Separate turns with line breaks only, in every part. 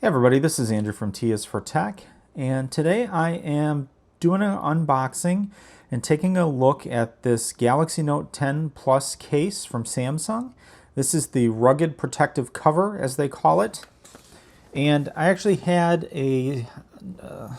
Hey everybody, this is Andrew from T is for Tech, and today I am doing an unboxing and taking a look at this Galaxy Note 10 Plus case from Samsung. This is the rugged protective cover, as they call it, and I actually had a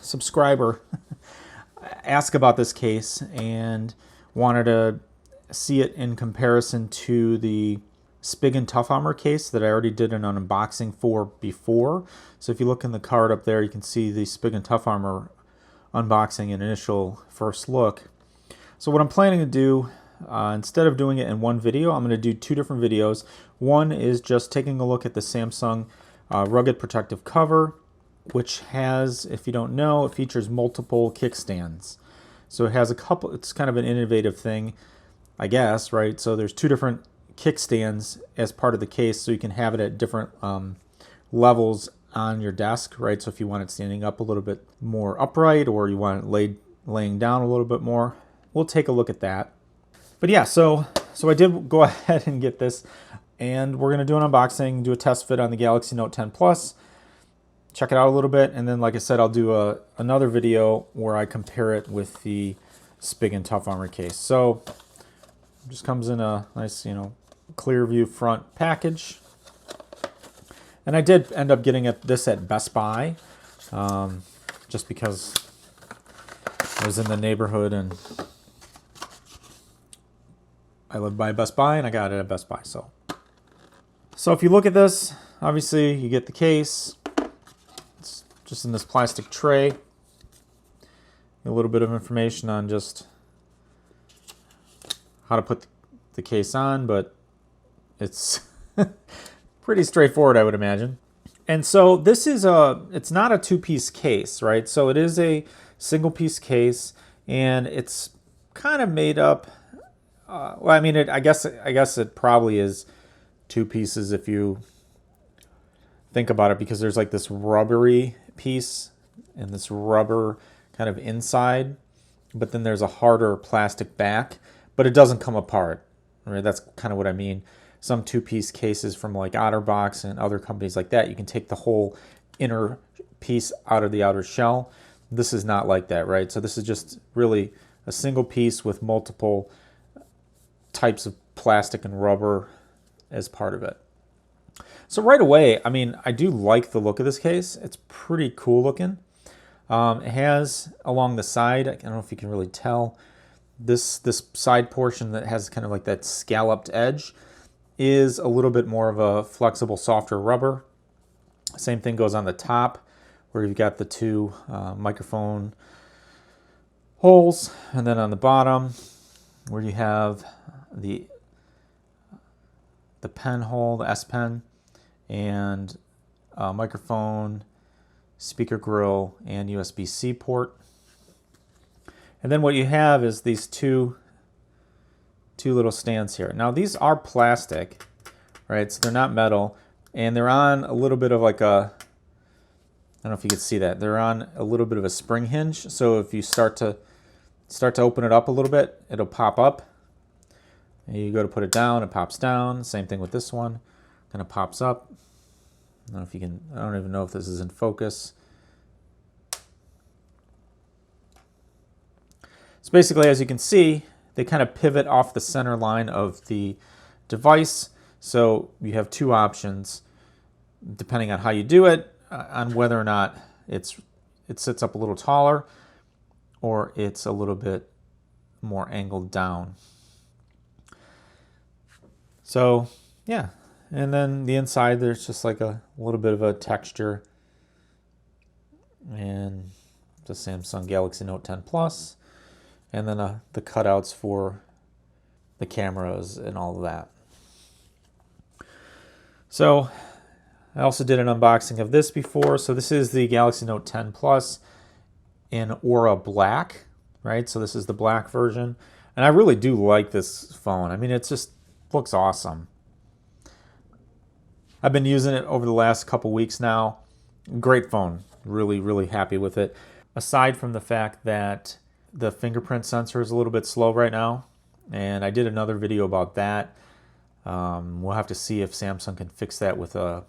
subscriber ask about this case and wanted to see it in comparison to the Spigen Tough Armor case that I already did an unboxing for before. So if you look in the card up there, you can see the Spigen Tough Armor unboxing and initial first look. So what I'm planning to do, instead of doing it in one video, I'm going to do two different videos. One is just taking a look at the Samsung rugged protective cover, which has, if you don't know, it features multiple kickstands. So it has a couple, it's kind of an innovative thing, I guess, right? So there's two different kickstands as part of the case, so you can have it at different levels on your desk, right? So if you want it standing up a little bit more upright, or you want it laying down a little bit more, we'll take a look at that. But yeah, so I did go ahead and get this, and we're going to do an unboxing, do a test fit on the Galaxy Note 10 Plus, check it out a little bit, and then, like I said, I'll do another video where I compare it with the Spigen Tough Armor case. So it just comes in a nice, clear view front package. And I did end up getting this at Best Buy, just because I was in the neighborhood and I live by Best Buy, and I got it at Best Buy. So if you look at this, obviously you get the case. It's just in this plastic tray. A little bit of information on just how to put the case on, but it's pretty straightforward, I would imagine. And so this is it's not a two-piece case, right? So it is a single-piece case, and it's kind of made up. Well, I mean, I guess it probably is two pieces if you think about it, because there's like this rubbery piece and this rubber kind of inside, but then there's a harder plastic back, but it doesn't come apart, right? That's kind of what I mean. Some two-piece cases from like OtterBox and other companies like that, you can take the whole inner piece out of the outer shell. This is not like that, right? So this is just really a single piece with multiple types of plastic and rubber as part of it. So right away, I mean, I do like the look of this case. It's pretty cool looking. It has along the side, I don't know if you can really tell, this side portion that has kind of like that scalloped edge is a little bit more of a flexible, softer rubber. Same thing goes on the top, where you've got the two microphone holes, and then on the bottom where you have the pen hole, the S Pen, and microphone, speaker grill, and USB-C port. And then what you have is these two little stands here. Now these are plastic, right? So they're not metal, and they're on a little bit of like a, I don't know if you can see that, they're on a little bit of a spring hinge. So if you start to open it up a little bit, it'll pop up. And you go to put it down, it pops down. Same thing with this one, kind of pops up. I don't know if you can, I don't even know if this is in focus. So basically, as you can see, they kind of pivot off the center line of the device. So you have two options, depending on how you do it, on whether or not it sits up a little taller or it's a little bit more angled down. So yeah, and then the inside, there's just like a little bit of a texture, and the Samsung Galaxy Note 10 Plus. And then the cutouts for the cameras and all of that. So I also did an unboxing of this before. So this is the Galaxy Note 10 Plus in Aura Black, right? So this is the black version. And I really do like this phone. I mean, it just looks awesome. I've been using it over the last couple weeks now. Great phone. Really, really happy with it. Aside from the fact that the fingerprint sensor is a little bit slow right now, and I did another video about that. We'll have to see if Samsung can fix that with a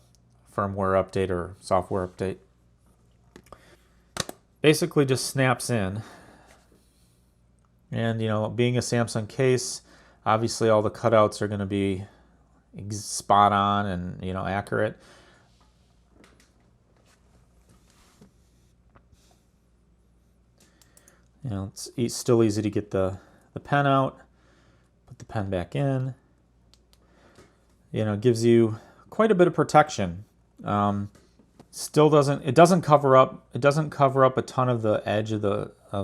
firmware update or software update. Basically just snaps in. And, you know, being a Samsung case, obviously all the cutouts are going to be spot on and, you know, accurate. You know, it's still easy to get the pen out, put the pen back in. You know, it gives you quite a bit of protection. Still doesn't cover up a ton of the edge of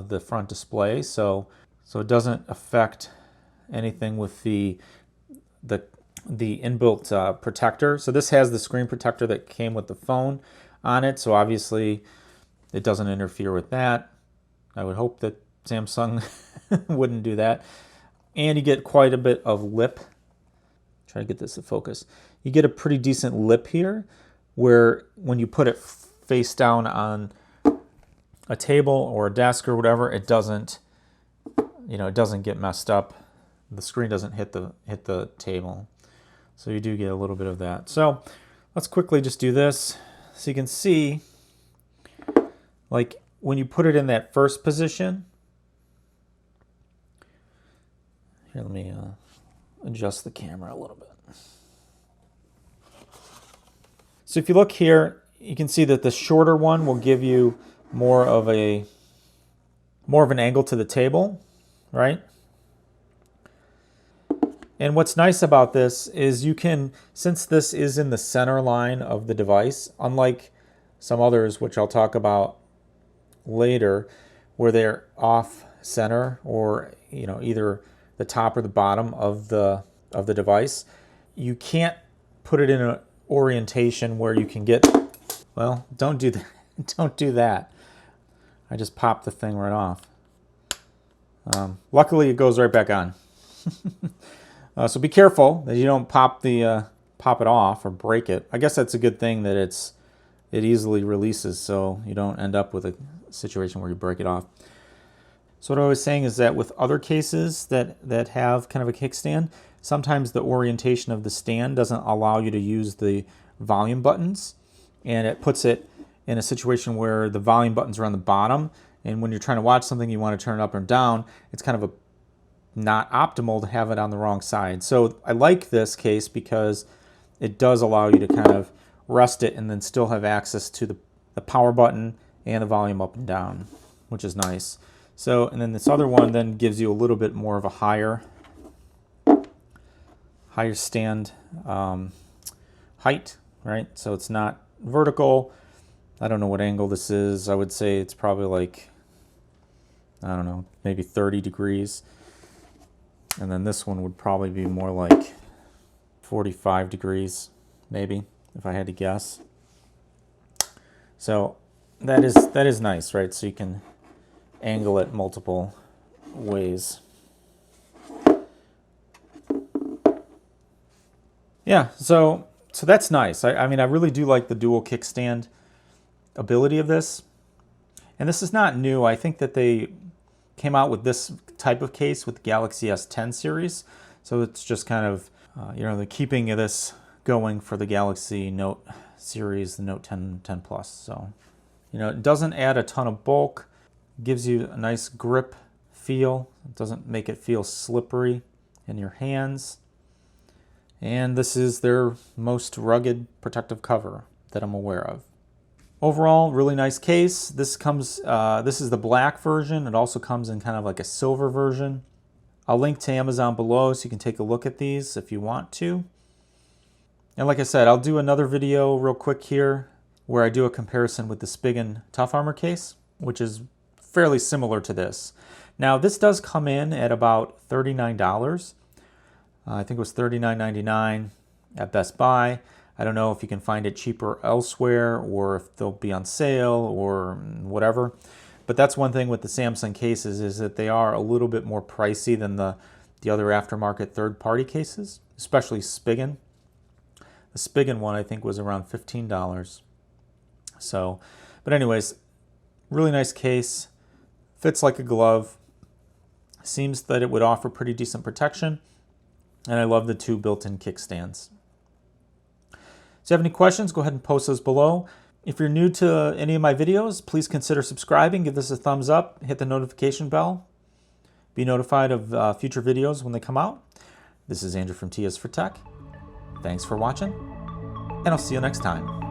the front display, so it doesn't affect anything with the inbuilt protector. So this has the screen protector that came with the phone on it, so obviously it doesn't interfere with that. I would hope that Samsung wouldn't do that. And you get quite a bit of lip. Try to get this to focus. You get a pretty decent lip here, where when you put it face down on a table or a desk or whatever, it doesn't, you know, it doesn't get messed up. The screen doesn't hit the table. So you do get a little bit of that. So let's quickly just do this. So you can see, like, when you put it in that first position, here, let me adjust the camera a little bit. So if you look here, you can see that the shorter one will give you more of an angle to the table, right? And what's nice about this is you can, since this is in the center line of the device, unlike some others, which I'll talk about later, where they're off center, or, you know, either the top or the bottom of the device, you can't put it in an orientation where you can get, well, don't do that. Don't do that. I just popped the thing right off. Luckily, it goes right back on. So be careful that you don't pop it off or break it. I guess that's a good thing that it easily releases, so you don't end up with a situation where you break it off. So what I was saying is that with other cases that have kind of a kickstand, sometimes the orientation of the stand doesn't allow you to use the volume buttons, and it puts it in a situation where the volume buttons are on the bottom, and when you're trying to watch something you want to turn it up and down, it's kind of not optimal to have it on the wrong side. So I like this case because it does allow you to kind of rest it and then still have access to the power button and the volume up and down, which is nice. So, and then this other one then gives you a little bit more of a higher stand height, right? So it's not vertical. I don't know what angle this is. I would say it's probably like, I don't know, maybe 30 degrees. And then this one would probably be more like 45 degrees, maybe, if I had to guess. So that is nice, right? So you can angle it multiple ways. Yeah, so that's nice. I mean, I really do like the dual kickstand ability of this. And this is not new. I think that they came out with this type of case with the Galaxy S10 series. So it's just kind of, you know, the keeping this going for the Galaxy Note series, the Note 10 Plus. So, you know, it doesn't add a ton of bulk. Gives you a nice grip feel. It doesn't make it feel slippery in your hands. And this is their most rugged protective cover that I'm aware of. Overall, really nice case. This is the black version. It also comes in kind of like a silver version. I'll link to Amazon below so you can take a look at these if you want to. And like I said, I'll do another video real quick here where I do a comparison with the Spigen Tough Armor case, which is fairly similar to this. Now, this does come in at about $39. I think it was $39.99 at Best Buy. I don't know if you can find it cheaper elsewhere or if they'll be on sale or whatever. But that's one thing with the Samsung cases, is that they are a little bit more pricey than the other aftermarket third-party cases, especially Spigen. The Spigen one, I think, was around $15. So, but anyways, really nice case. Fits like a glove. Seems that it would offer pretty decent protection. And I love the two built-in kickstands. So if you have any questions, go ahead and post those below. If you're new to any of my videos, please consider subscribing, give this a thumbs up, hit the notification bell, be notified of future videos when they come out. This is Andrew from T is for Tech. Thanks for watching, and I'll see you next time.